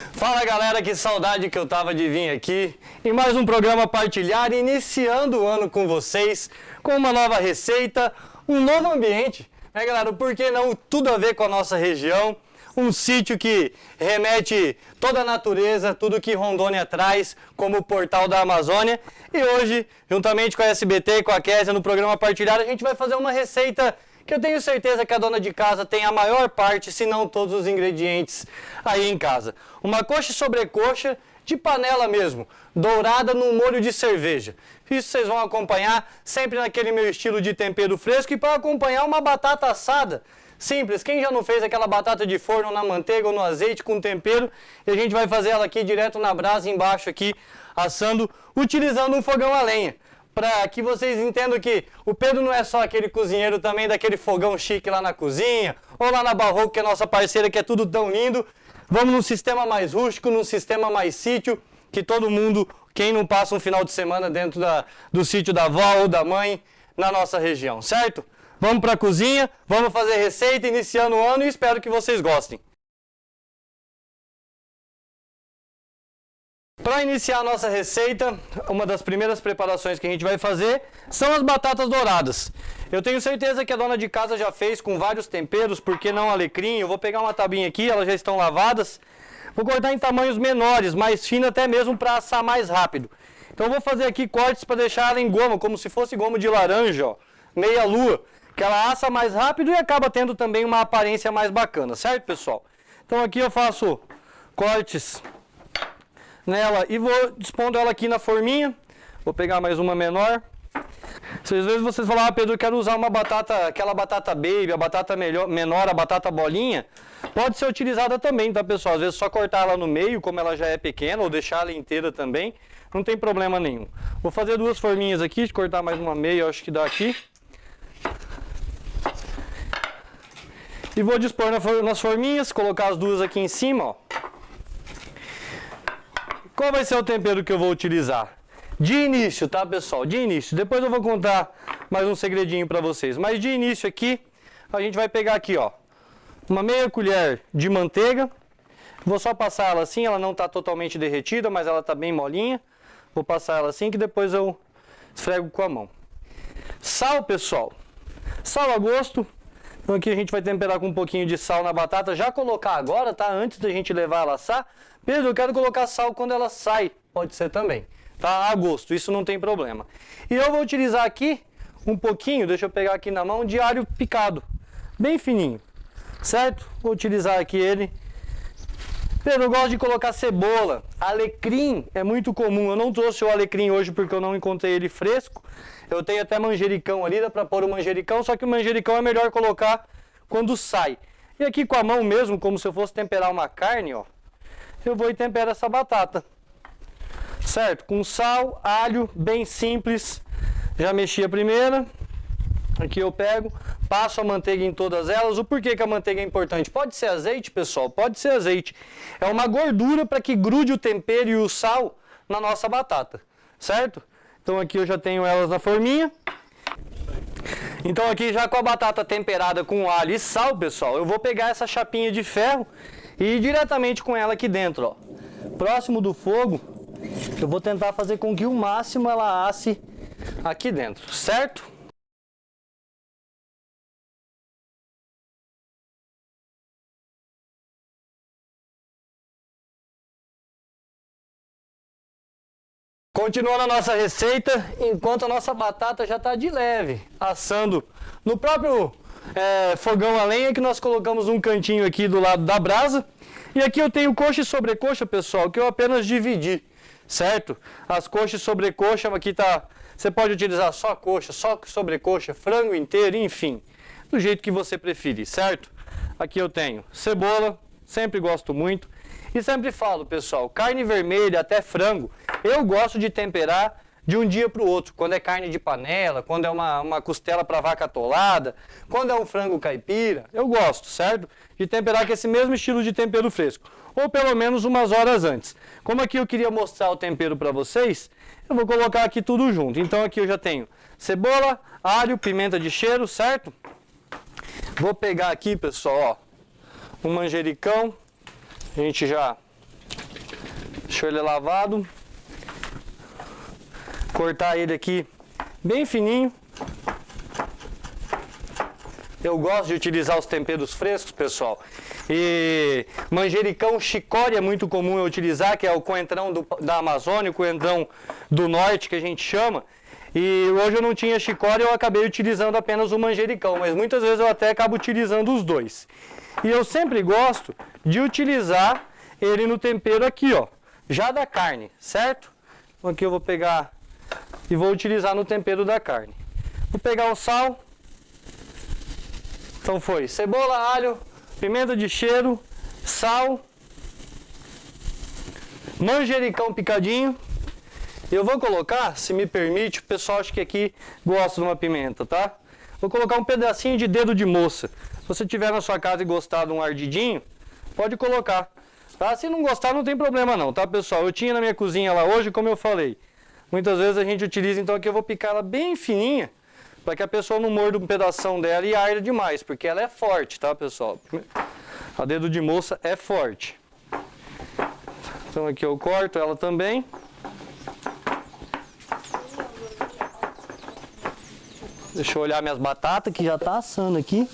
Fala galera, que saudade que eu tava de vir aqui em mais um programa Partilhar, iniciando o ano com vocês, com uma nova receita, um novo ambiente, né galera? Por que não? Tudo a ver com a nossa região, um sítio que remete toda a natureza, tudo que Rondônia traz como portal da Amazônia. E hoje, juntamente com a SBT e com a Kézia, no programa Partilhar, a gente vai fazer uma receita que eu tenho certeza que a dona de casa tem a maior parte, se não todos os ingredientes aí em casa. Uma coxa e sobrecoxa de panela mesmo, dourada num molho de cerveja. Isso vocês vão acompanhar sempre naquele meu estilo de tempero fresco, e para acompanhar uma batata assada. Simples, quem já não fez aquela batata de forno na manteiga ou no azeite com tempero, e a gente vai fazer ela aqui direto na brasa embaixo aqui, assando, utilizando um fogão a lenha. Para que vocês entendam que o Pedro não é só aquele cozinheiro também daquele fogão chique lá na cozinha, ou lá na Barroco, que é nossa parceira, que é tudo tão lindo. Vamos num sistema mais rústico, num sistema mais sítio, que todo mundo, quem não passa um final de semana dentro do sítio da avó ou da mãe, na nossa região, certo? Vamos para a cozinha, vamos fazer receita, iniciando o ano, e espero que vocês gostem. Para iniciar a nossa receita, uma das primeiras preparações que a gente vai fazer são as batatas douradas. Eu tenho certeza que a dona de casa já fez com vários temperos, por que não alecrim? Eu vou pegar uma tabinha aqui, elas já estão lavadas. Vou cortar em tamanhos menores, mais fino até mesmo para assar mais rápido. Então eu vou fazer aqui cortes para deixar ela em goma, como se fosse goma de laranja, ó, meia lua, que ela assa mais rápido e acaba tendo também uma aparência mais bacana, certo, pessoal? Então aqui eu faço cortes nela e vou dispondo ela aqui na forminha. Vou pegar mais uma menor. Se às vezes vocês falam, Pedro, eu quero usar uma batata, aquela batata baby, a batata menor, a batata bolinha, pode ser utilizada também, tá, pessoal? Às vezes só cortar ela no meio, como ela já é pequena, ou deixar ela inteira também, não tem problema nenhum. Vou fazer duas forminhas aqui, cortar mais uma meia, eu acho que dá aqui. E vou dispor nas forminhas, colocar as duas aqui em cima, ó. Qual vai ser o tempero que eu vou utilizar? De início, tá, pessoal? De início. Depois eu vou contar mais um segredinho para vocês. Mas de início aqui, a gente vai pegar aqui, ó, uma meia colher de manteiga. Vou só passar ela assim, ela não está totalmente derretida, mas ela está bem molinha. Vou passar ela assim que depois eu esfrego com a mão. Sal, pessoal. Sal a gosto. Então aqui a gente vai temperar com um pouquinho de sal na batata. Já colocar agora, tá? Antes da gente levar ela a assar. Pedro, eu quero colocar sal quando ela sai. Pode ser também. Tá? A gosto, isso não tem problema. E eu vou utilizar aqui um pouquinho, deixa eu pegar aqui na mão, de alho picado. Bem fininho. Certo? Vou utilizar aqui ele. Pedro, eu gosto de colocar cebola. Alecrim é muito comum. Eu não trouxe o alecrim hoje porque eu não encontrei ele fresco. Eu tenho até manjericão ali, dá pra pôr o manjericão, só que o manjericão é melhor colocar quando sai. E aqui com a mão mesmo, como se eu fosse temperar uma carne, ó, eu vou e tempero essa batata. Certo? Com sal, alho, bem simples. Já mexi a primeira. Aqui eu pego, passo a manteiga em todas elas. O porquê que a manteiga é importante? Pode ser azeite, pessoal, pode ser azeite. É uma gordura para que grude o tempero e o sal na nossa batata, certo? Então aqui eu já tenho elas na forminha. Então aqui já com a batata temperada com alho e sal, pessoal, eu vou pegar essa chapinha de ferro e ir diretamente com ela aqui dentro, ó. Próximo do fogo, eu vou tentar fazer com que o máximo ela asse aqui dentro, certo? Continuando a nossa receita, enquanto a nossa batata já está de leve, assando no próprio fogão a lenha que nós colocamos num cantinho aqui do lado da brasa. E aqui eu tenho coxa e sobrecoxa, pessoal, que eu apenas dividi, certo? As coxas e sobrecoxa, aqui tá, você pode utilizar só coxa, só sobrecoxa, frango inteiro, enfim, do jeito que você preferir, certo? Aqui eu tenho cebola, sempre gosto muito. E sempre falo, pessoal, carne vermelha, até frango, eu gosto de temperar de um dia para o outro. Quando é carne de panela, quando é uma costela para vaca atolada, quando é um frango caipira, eu gosto, certo? De temperar com esse mesmo estilo de tempero fresco. Ou pelo menos umas horas antes. Como aqui eu queria mostrar o tempero para vocês, eu vou colocar aqui tudo junto. Então aqui eu já tenho cebola, alho, pimenta de cheiro, certo? Vou pegar aqui, pessoal, ó, um manjericão. A gente já Deixou ele lavado. Cortar ele aqui bem fininho. Eu gosto de utilizar os temperos frescos, pessoal. E manjericão chicória é muito comum eu utilizar, que é o coentrão da Amazônia, o coentrão do norte, que a gente chama. E hoje eu não tinha chicória, eu acabei utilizando apenas o manjericão, mas muitas vezes eu até acabo utilizando os dois. E eu sempre gosto de utilizar ele no tempero aqui, ó, já da carne, certo? Então aqui eu vou pegar e vou utilizar no tempero da carne. Vou pegar o sal. Então foi cebola, alho, pimenta de cheiro, sal, manjericão picadinho. Eu vou colocar, se me permite, o pessoal acha que aqui gosta de uma pimenta, tá? Vou colocar um pedacinho de dedo de moça. Se você tiver na sua casa e gostar de um ardidinho, pode colocar. Tá? Se não gostar, não tem problema não, tá, pessoal? Eu tinha na minha cozinha lá hoje, como eu falei. Muitas vezes a gente utiliza, então aqui eu vou picar ela bem fininha, para que a pessoa não morda um pedação dela e arda demais, porque ela é forte, tá, pessoal? A dedo de moça é forte. Então aqui eu corto ela também. Deixa eu olhar minhas batatas, que já tá assando aqui.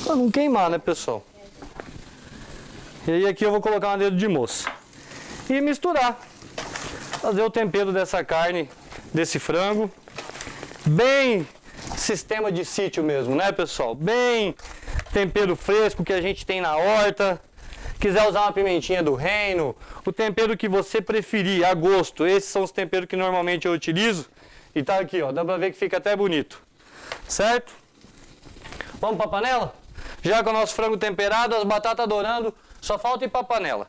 Pra não queimar, né, pessoal? E aí aqui eu vou colocar uma dedo de moça. E misturar. Fazer o tempero dessa carne, desse frango. Bem sistema de sítio mesmo, né, pessoal? Bem tempero fresco que a gente tem na horta. Quiser usar uma pimentinha do reino, o tempero que você preferir, a gosto. Esses são os temperos que normalmente eu utilizo. E tá aqui, ó, dá pra ver que fica até bonito. Certo? Vamos pra panela? Já com o nosso frango temperado, as batatas dourando, só falta ir pra panela.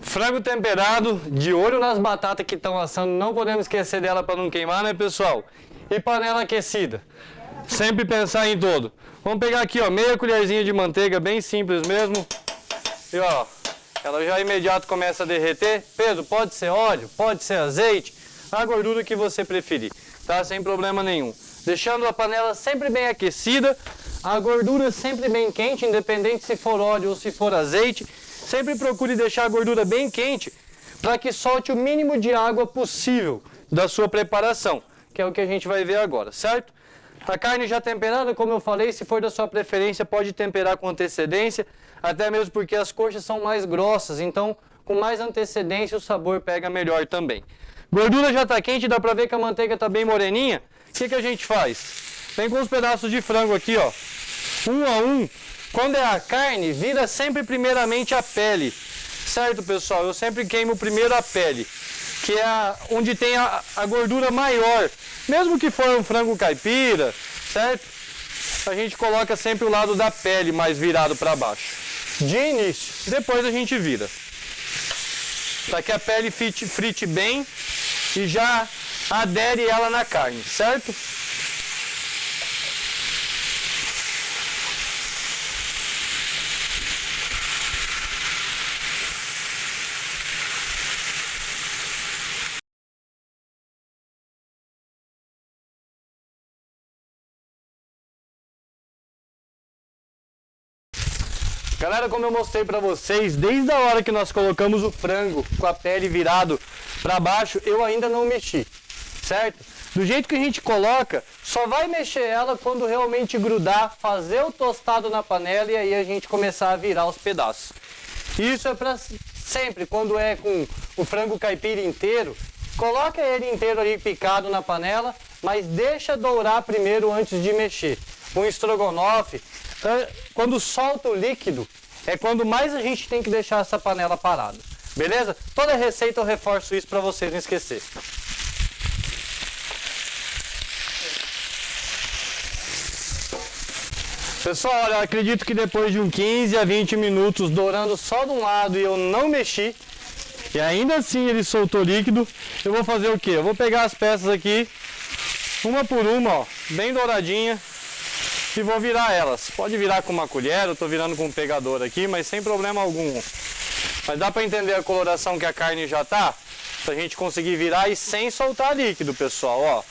Frango temperado, de olho nas batatas que estão assando, não podemos esquecer dela para não queimar, né, pessoal? E panela aquecida. Sempre pensar em todo. Vamos pegar aqui, ó, meia colherzinha de manteiga, bem simples mesmo. E ó, ela já imediato começa a derreter. Pedro, pode ser óleo, pode ser azeite, a gordura que você preferir, tá? Sem problema nenhum. Deixando a panela sempre bem aquecida, a gordura sempre bem quente, independente se for óleo ou se for azeite. Sempre procure deixar a gordura bem quente para que solte o mínimo de água possível da sua preparação, que é o que a gente vai ver agora, certo? A carne já temperada, como eu falei, se for da sua preferência, pode temperar com antecedência, até mesmo porque as coxas são mais grossas, então com mais antecedência o sabor pega melhor também. Gordura já está quente, dá para ver que a manteiga está bem moreninha. O que a gente faz? Vem com os pedaços de frango aqui, ó, um a um. Quando é a carne, vira sempre primeiramente a pele, certo, pessoal? Eu sempre queimo primeiro a pele, que é onde tem a gordura maior. Mesmo que for um frango caipira, certo? A gente coloca sempre o lado da pele mais virado para baixo. De início, depois a gente vira. Para que a pele frite bem e já adere ela na carne, certo? Galera, como eu mostrei pra vocês, desde a hora que nós colocamos o frango com a pele virado pra baixo, eu ainda não mexi, certo? Do jeito que a gente coloca, só vai mexer ela quando realmente grudar, fazer o tostado na panela e aí a gente começar a virar os pedaços. Isso é pra sempre, quando é com o frango caipira inteiro, coloca ele inteiro ali picado na panela, mas deixa dourar primeiro antes de mexer. Um estrogonofe, quando solta o líquido, é quando mais a gente tem que deixar essa panela parada. Beleza? Toda receita eu reforço isso para vocês não esquecerem. Pessoal, olha, eu acredito que depois de uns 15 a 20 minutos dourando só de um lado e eu não mexi, e ainda assim ele soltou líquido, eu vou fazer o quê? Eu vou pegar as peças aqui, uma por uma, ó, bem douradinha, e vou virar elas. Pode virar com uma colher, eu estou virando com um pegador aqui, mas sem problema algum. Mas dá para entender a coloração que a carne já tá? Pra gente conseguir virar e sem soltar líquido, pessoal, ó.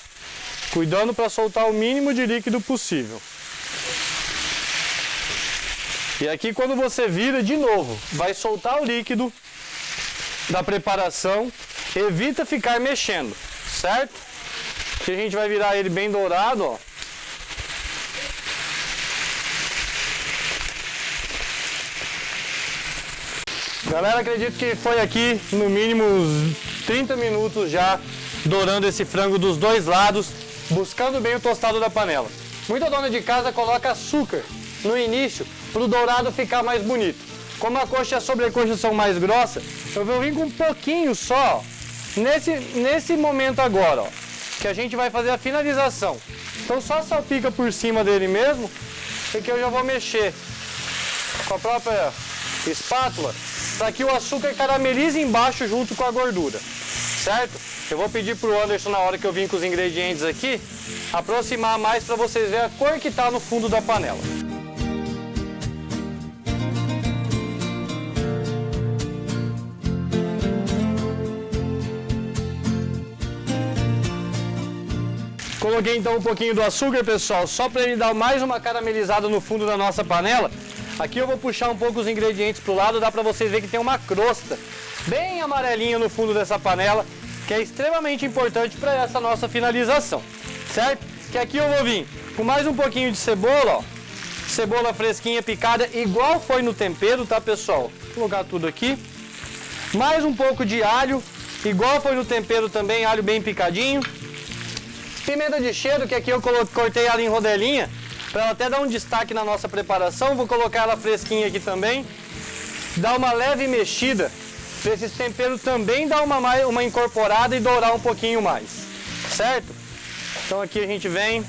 Cuidando para soltar o mínimo de líquido possível. E aqui quando você vira de novo, vai soltar o líquido da preparação, evita ficar mexendo, certo? Que a gente vai virar ele bem dourado, ó. Galera, acredito que foi aqui no mínimo uns 30 minutos já dourando esse frango dos dois lados, buscando bem o tostado da panela. Muita dona de casa coloca açúcar no início para o dourado ficar mais bonito. Como a coxa e a sobrecoxa são mais grossas, eu vou vir com um pouquinho só, nesse momento agora, ó, que a gente vai fazer a finalização. Então só salpica por cima dele mesmo, porque eu já vou mexer com a própria espátula, para que o açúcar caramelize embaixo junto com a gordura, certo? Eu vou pedir para o Anderson, na hora que eu vim com os ingredientes aqui, aproximar mais para vocês verem a cor que está no fundo da panela. Coloquei então um pouquinho do açúcar, pessoal, só para ele dar mais uma caramelizada no fundo da nossa panela. Aqui eu vou puxar um pouco os ingredientes para o lado, dá para vocês verem que tem uma crosta bem amarelinha no fundo dessa panela, que é extremamente importante para essa nossa finalização, certo? Que aqui eu vou vir com mais um pouquinho de cebola, ó, cebola fresquinha picada, igual foi no tempero, tá, pessoal? Vou colocar tudo aqui. Mais um pouco de alho, igual foi no tempero também, alho bem picadinho. Pimenta de cheiro, que aqui eu cortei ela em rodelinha, para ela até dar um destaque na nossa preparação. Vou colocar ela fresquinha aqui também. Dar uma leve mexida, para esses temperos também dar uma incorporada e dourar um pouquinho mais, certo? Então aqui a gente vem,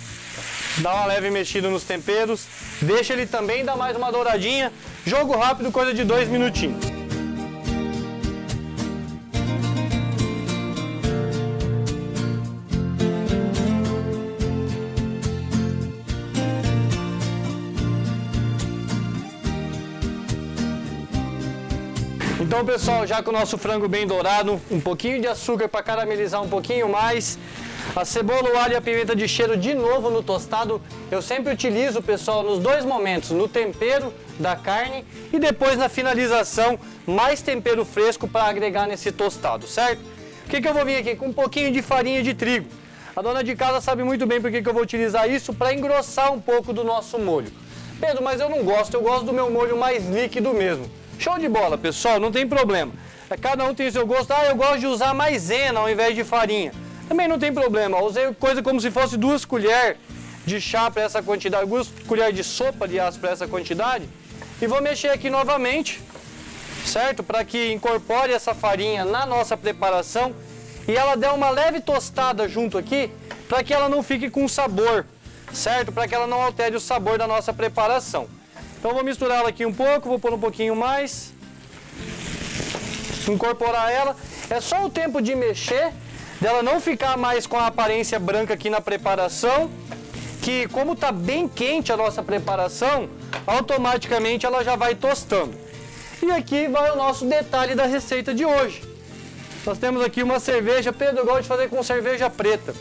dá uma leve mexida nos temperos, deixa ele também dar mais uma douradinha. Jogo rápido, coisa de 2 minutinhos. Então, pessoal, já com o nosso frango bem dourado, um pouquinho de açúcar para caramelizar um pouquinho mais, a cebola, o alho e a pimenta de cheiro de novo no tostado. Eu sempre utilizo, pessoal, nos dois momentos, no tempero da carne e depois na finalização, mais tempero fresco para agregar nesse tostado, certo? O que eu vou vir aqui? Com um pouquinho de farinha de trigo. A dona de casa sabe muito bem por que eu vou utilizar isso, para engrossar um pouco do nosso molho. Pedro, mas eu não gosto, eu gosto do meu molho mais líquido mesmo. Show de bola, pessoal, não tem problema. Cada um tem o seu gosto. Eu gosto de usar maisena ao invés de farinha. Também não tem problema. Eu usei coisa como se fosse 2 colheres de chá para essa quantidade, 2 colheres de sopa, aliás, para essa quantidade. E vou mexer aqui novamente, certo? Para que incorpore essa farinha na nossa preparação e ela dê uma leve tostada junto aqui, para que ela não fique com sabor, certo? Para que ela não altere o sabor da nossa preparação. Então vou misturar ela aqui um pouco, vou pôr um pouquinho mais, incorporar ela. É só o tempo de mexer, dela não ficar mais com a aparência branca aqui na preparação, que como está bem quente a nossa preparação, automaticamente ela já vai tostando. E aqui vai o nosso detalhe da receita de hoje. Nós temos aqui uma cerveja, Pedro, eu gosto de fazer com cerveja preta.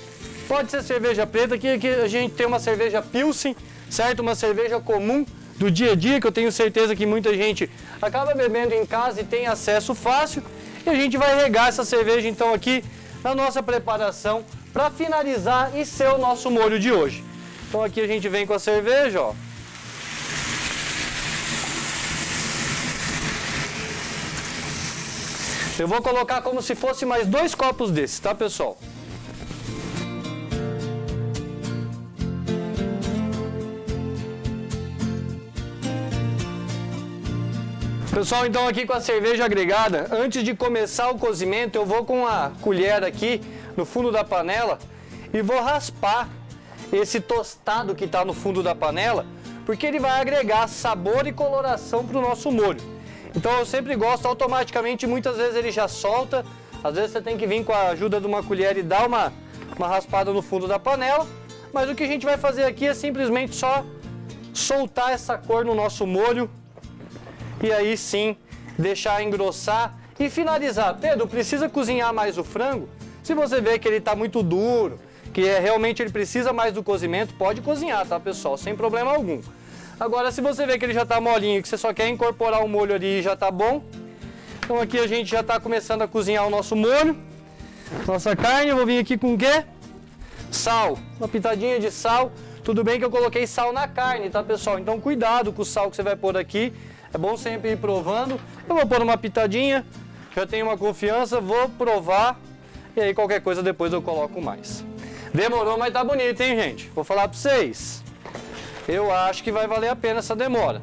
Pode ser cerveja preta, aqui a gente tem uma cerveja Pilsen, certo? Uma cerveja comum do dia a dia, que eu tenho certeza que muita gente acaba bebendo em casa e tem acesso fácil. E a gente vai regar essa cerveja então aqui na nossa preparação para finalizar e ser o nosso molho de hoje. Então aqui a gente vem com a cerveja, ó. Eu vou colocar como se fosse mais 2 copos desses, tá, pessoal? Pessoal, então aqui com a cerveja agregada, antes de começar o cozimento, eu vou com a colher aqui no fundo da panela e vou raspar esse tostado que está no fundo da panela, porque ele vai agregar sabor e coloração para o nosso molho. Então eu sempre gosto, automaticamente, muitas vezes ele já solta, às vezes você tem que vir com a ajuda de uma colher e dar uma raspada no fundo da panela, mas o que a gente vai fazer aqui é simplesmente só soltar essa cor no nosso molho, e aí sim, deixar engrossar e finalizar. Pedro, precisa cozinhar mais o frango? Se você vê que ele está muito duro, que realmente ele precisa mais do cozimento, pode cozinhar, tá, pessoal? Sem problema algum. Agora, se você vê que ele já está molinho, que você só quer incorporar o molho ali e já está bom, Então aqui a gente já está começando a cozinhar o nosso molho. Nossa carne, eu vou vir aqui com o quê? Sal, uma pitadinha de sal. Tudo bem que eu coloquei sal na carne, tá, pessoal? Então cuidado com o sal que você vai pôr aqui. É bom sempre ir provando. Eu vou pôr uma pitadinha, já tenho uma confiança, vou provar. E aí qualquer coisa depois eu coloco mais. Demorou, mas tá bonito, hein, gente? Vou falar pra vocês. Eu acho que vai valer a pena essa demora.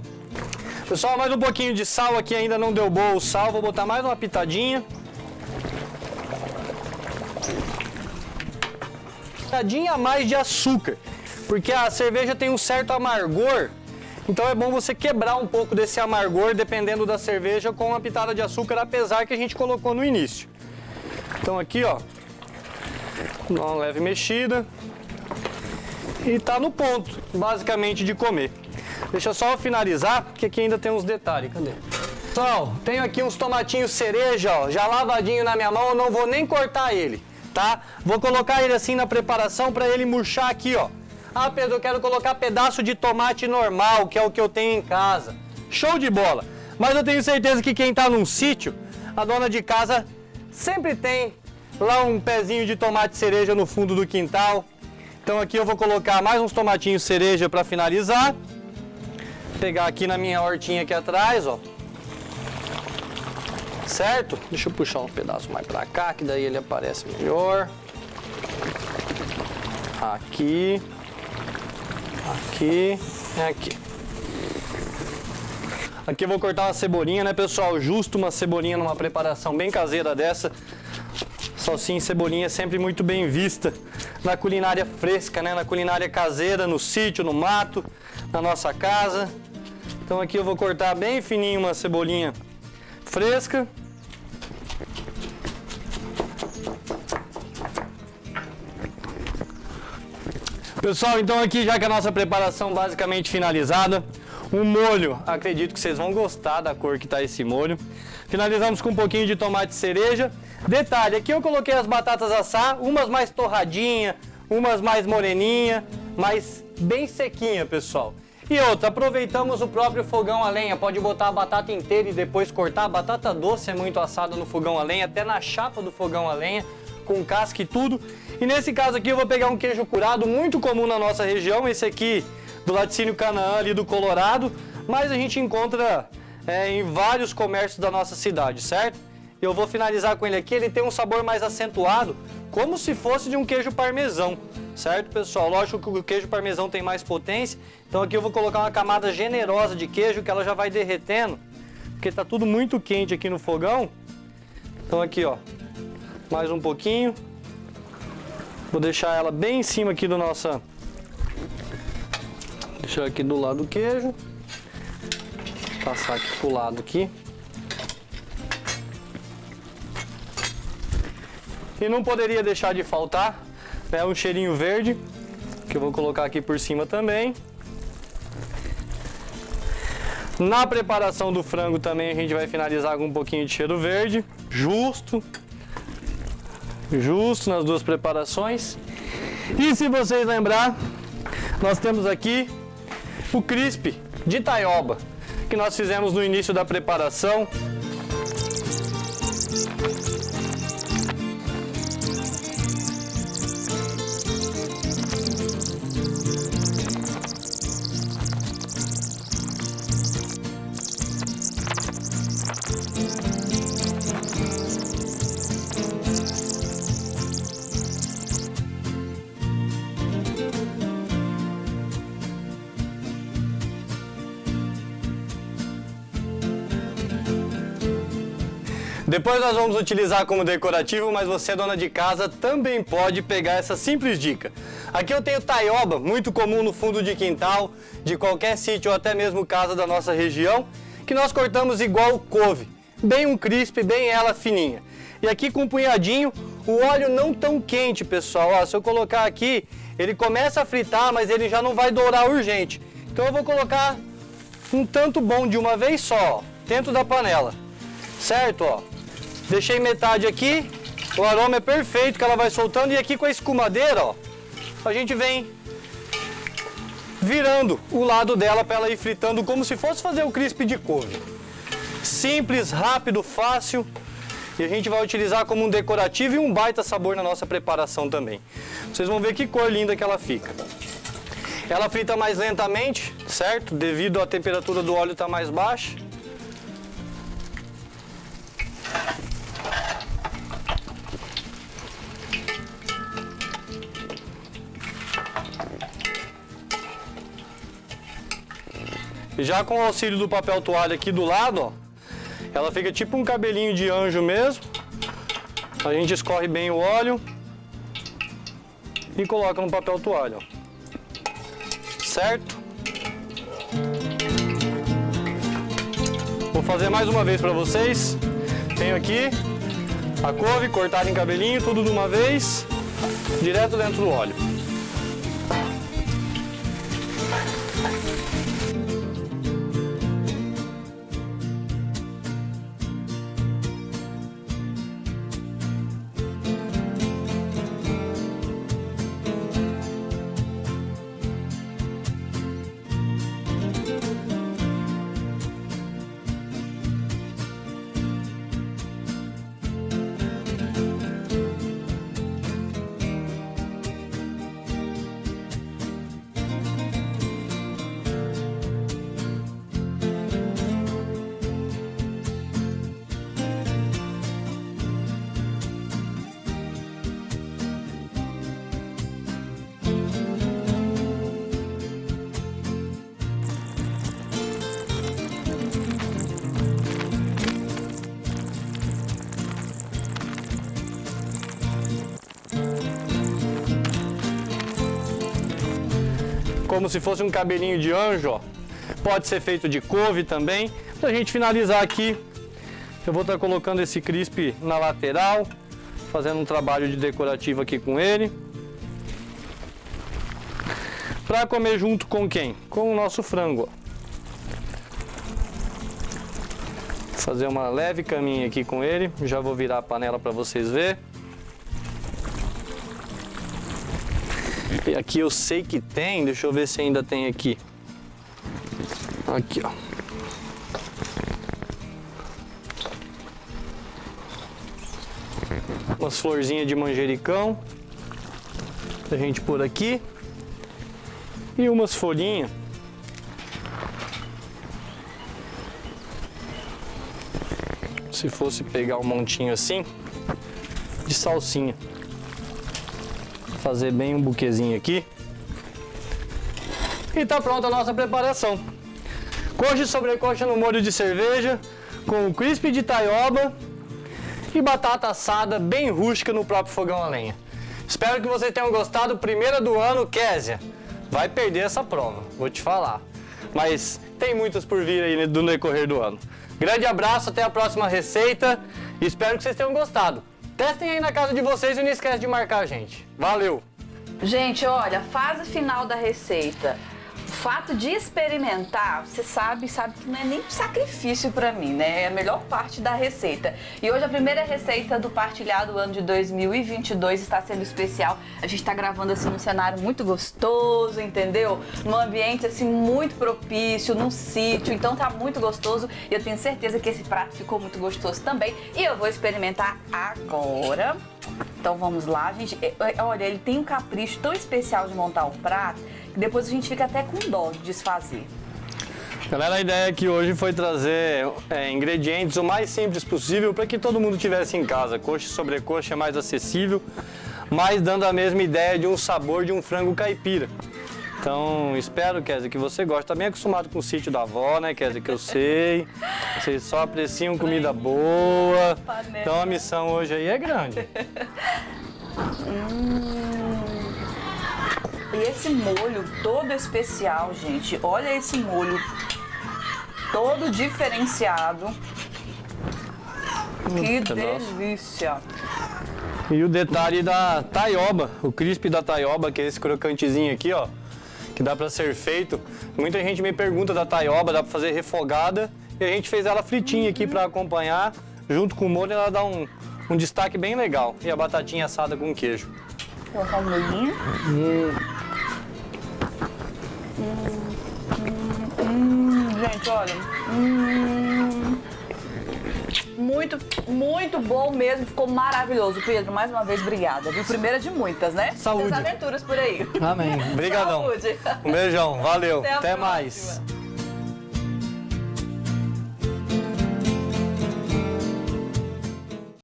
Pessoal, mais um pouquinho de sal aqui, ainda não deu bom o sal. Vou botar mais uma pitadinha. Pitadinha a mais de açúcar. Porque a cerveja tem um certo amargor. Então é bom você quebrar um pouco desse amargor, dependendo da cerveja, com uma pitada de açúcar, apesar que a gente colocou no início. Então aqui, ó, dá uma leve mexida e tá no ponto, basicamente, de comer. Deixa só eu finalizar, porque aqui ainda tem uns detalhes. Cadê? Pessoal, tenho aqui uns tomatinhos cereja, ó, já lavadinho na minha mão, eu não vou nem cortar ele, tá? Vou colocar ele assim na preparação para ele murchar aqui, ó. Ah, Pedro, eu quero colocar pedaço de tomate normal, que é o que eu tenho em casa. Show de bola! Mas eu tenho certeza que quem tá num sítio, a dona de casa sempre tem lá um pezinho de tomate cereja no fundo do quintal. Então aqui eu vou colocar mais uns tomatinhos cereja para finalizar. Pegar aqui na minha hortinha aqui atrás, ó. Certo? Deixa eu puxar um pedaço mais para cá, que daí ele aparece melhor. Aqui. Aqui. Aqui. Aqui eu vou cortar uma cebolinha, né, pessoal? Justo uma cebolinha numa preparação bem caseira dessa. Salsinha e cebolinha é sempre muito bem vista na culinária fresca, né? Na culinária caseira, no sítio, no mato, na nossa casa. Então aqui eu vou cortar bem fininho uma cebolinha fresca. Pessoal, então aqui já que a nossa preparação basicamente finalizada, o molho, acredito que vocês vão gostar da cor que tá esse molho. Finalizamos com um pouquinho de tomate cereja. Detalhe, aqui eu coloquei as batatas assar, umas mais torradinha, umas mais moreninha, mas bem sequinha, pessoal. E outra, aproveitamos o próprio fogão a lenha, pode botar a batata inteira e depois cortar. A batata doce é muito assada no fogão a lenha, até na chapa do fogão a lenha, com casca e tudo. E nesse caso aqui eu vou pegar um queijo curado, muito comum na nossa região, esse aqui do Laticínio Canaã ali do Colorado, mas a gente encontra em vários comércios da nossa cidade, certo? Eu vou finalizar com ele aqui, ele tem um sabor mais acentuado, como se fosse de um queijo parmesão, certo, pessoal? Lógico que o queijo parmesão tem mais potência, então aqui eu vou colocar uma camada generosa de queijo que ela já vai derretendo, porque tá tudo muito quente aqui no fogão. Então aqui, ó, mais um pouquinho. Vou deixar ela bem em cima aqui do nossa... Deixar aqui do lado do queijo. Passar aqui pro lado aqui. E não poderia deixar de faltar, né, um cheirinho verde, que eu vou colocar aqui por cima também. Na preparação do frango também a gente vai finalizar com um pouquinho de cheiro verde, justo nas duas preparações. E se vocês lembrar, nós temos aqui o crisp de taioba, que nós fizemos no início da preparação. Depois nós vamos utilizar como decorativo, mas você, dona de casa, também pode pegar essa simples dica. Aqui eu tenho taioba, muito comum no fundo de quintal, de qualquer sítio ou até mesmo casa da nossa região, que nós cortamos igual couve, bem um crisp, bem ela fininha. E aqui com um punhadinho, o óleo não tão quente, pessoal. Ó, se eu colocar aqui, ele começa a fritar, mas ele já não vai dourar urgente. Então eu vou colocar um tanto bom de uma vez só, ó, dentro da panela, certo? Ó. Deixei metade aqui, o aroma é perfeito que ela vai soltando, e aqui com a escumadeira, ó, a gente vem virando o lado dela para ela ir fritando como se fosse fazer o crisp de couve. Simples, rápido, fácil. E a gente vai utilizar como um decorativo e um baita sabor na nossa preparação também. Vocês vão ver que cor linda que ela fica. Ela frita mais lentamente, certo? Devido à temperatura do óleo estar mais baixa. E já com o auxílio do papel toalha aqui do lado, ó, ela fica tipo um cabelinho de anjo mesmo. A gente escorre bem o óleo e coloca no papel toalha, ó. Certo? Vou fazer mais uma vez para vocês. Tenho aqui a couve cortada em cabelinho, tudo de uma vez, direto dentro do óleo. Como se fosse um cabelinho de anjo, ó. Pode ser feito de couve também. Pra gente finalizar aqui, eu vou estar colocando esse crisp na lateral, fazendo um trabalho de decorativo aqui com ele. Pra comer junto com quem? Com o nosso frango, ó. Fazer uma leve caminha aqui com ele. Já vou virar a panela para vocês verem. E aqui eu sei que tem, deixa eu ver se ainda tem aqui. Aqui, ó. Umas florzinhas de manjericão pra gente pôr aqui. E umas folhinhas. Se fosse pegar um montinho assim de salsinha. Fazer bem um buquezinho aqui. E tá pronta a nossa preparação. Coxa e sobrecoxa no molho de cerveja, com o crisp de taioba e batata assada bem rústica no próprio fogão a lenha. Espero que vocês tenham gostado. Primeira do ano, Kézia. Vai perder essa prova, vou te falar. Mas tem muitas por vir aí no decorrer do ano. Grande abraço, até a próxima receita. Espero que vocês tenham gostado. Testem aí na casa de vocês e não esquece de marcar a gente. Valeu! Gente, olha, a fase final da receita. O fato de experimentar, você sabe que não é nem sacrifício pra mim, né? É a melhor parte da receita. E hoje a primeira receita do partilhado ano de 2022 está sendo especial. A gente tá gravando assim num cenário muito gostoso, entendeu? Num ambiente assim muito propício, num sítio, então tá muito gostoso. E eu tenho certeza que esse prato ficou muito gostoso também. E eu vou experimentar agora. Então vamos lá, gente. Olha, ele tem um capricho tão especial de montar o prato que depois a gente fica até com dó de desfazer. Galera, a ideia aqui hoje foi trazer ingredientes o mais simples possível para que todo mundo tivesse em casa. Coxa e sobrecoxa é mais acessível, mas dando a mesma ideia de um sabor de um frango caipira. Então, espero, Kézia, que você goste. Tá bem acostumado com o sítio da avó, né, Kézia, que eu sei. Vocês só apreciam comida boa. Então a missão hoje aí é grande. E esse molho todo especial, gente. Olha esse molho todo diferenciado. Que delícia! E o detalhe da taioba, o crisp da taioba, que é esse crocantezinho aqui, ó, que dá pra ser feito. Muita gente me pergunta da taioba, dá pra fazer refogada, e a gente fez ela fritinha aqui pra acompanhar, junto com o molho, ela dá um destaque bem legal. E a batatinha assada com queijo. Vou colocar o molhinho. Gente, olha. muito, muito bom mesmo. Ficou maravilhoso. Pedro, mais uma vez, obrigada. Viu? Primeira de muitas, né? Saúde. Muitas aventuras por aí. Amém. Obrigadão. Saúde. Um beijão. Valeu. Até a Até mais. próxima.